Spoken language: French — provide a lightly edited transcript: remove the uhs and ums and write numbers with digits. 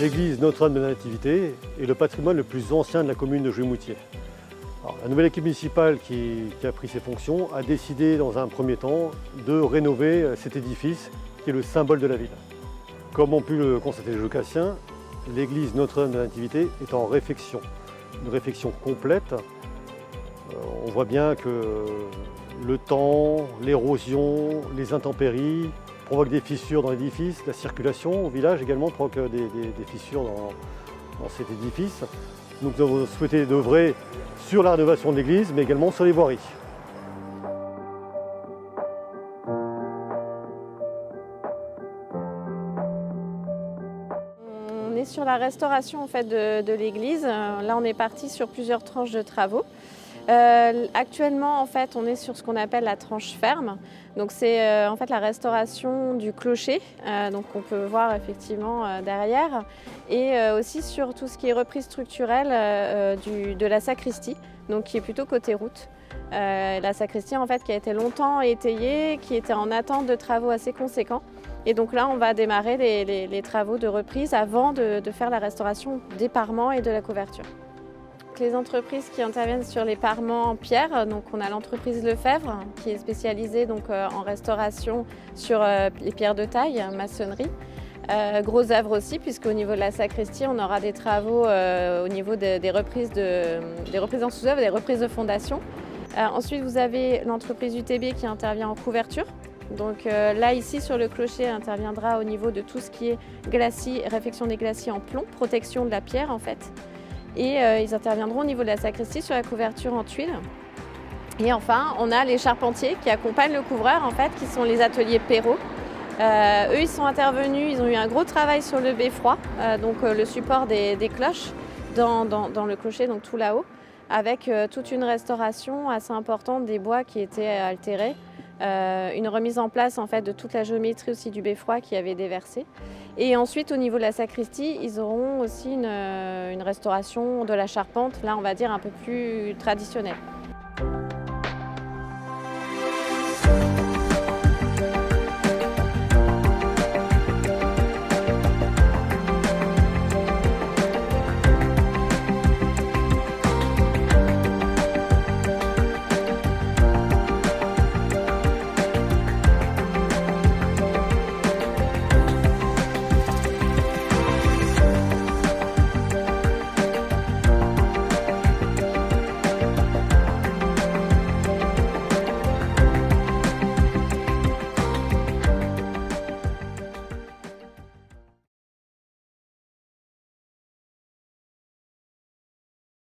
L'église Notre-Dame de la Nativité est le patrimoine le plus ancien de la commune de Jouy-Moutier. La nouvelle équipe municipale qui a pris ses fonctions a décidé dans un premier temps de rénover cet édifice qui est le symbole de la ville. Comme ont pu le constater les Jocassiens, l'église Notre-Dame de la Nativité est en réfection, une réfection complète. On voit bien que le temps, l'érosion, les intempéries provoquent des fissures dans l'édifice, la circulation au village également provoque des fissures dans cet édifice. Donc nous avons souhaité œuvrer sur la rénovation de l'église, mais également sur les voiries. On est sur la restauration en fait, de l'église. Là, on est parti sur plusieurs tranches de travaux. Actuellement, en fait, on est sur ce qu'on appelle la tranche ferme. Donc, c'est en fait la restauration du clocher, donc on peut voir effectivement derrière, et aussi sur tout ce qui est reprise structurelle de la sacristie, donc qui est plutôt côté route. La sacristie, en fait, qui a été longtemps étayée, qui était en attente de travaux assez conséquents. Et donc là, on va démarrer les travaux de reprise avant de faire la restauration des parements et de la couverture. Les entreprises qui interviennent sur les parements en pierre, donc on a l'entreprise Lefebvre qui est spécialisée donc, en restauration sur les pierres de taille, maçonnerie. Gros œuvre aussi, puisqu'au niveau de la sacristie, on aura des travaux au niveau des reprises en sous-œuvre, des reprises de fondation. Ensuite, vous avez l'entreprise UTB qui intervient en couverture. Donc là, ici, sur le clocher, interviendra au niveau de tout ce qui est glacis, réfection des glacis en plomb, protection de la pierre en fait. Et ils interviendront au niveau de la sacristie sur la couverture en tuiles. Et enfin, on a les charpentiers qui accompagnent le couvreur, en fait, qui sont les ateliers Perrault. Eux, ils sont intervenus, ils ont eu un gros travail sur le beffroi, donc le support des cloches dans le clocher, donc tout là-haut, avec toute une restauration assez importante des bois qui étaient altérés. Une remise en place en fait, de toute la géométrie aussi du beffroi qui avait déversé. Et ensuite au niveau de la sacristie, ils auront aussi une restauration de la charpente, là on va dire un peu plus traditionnelle.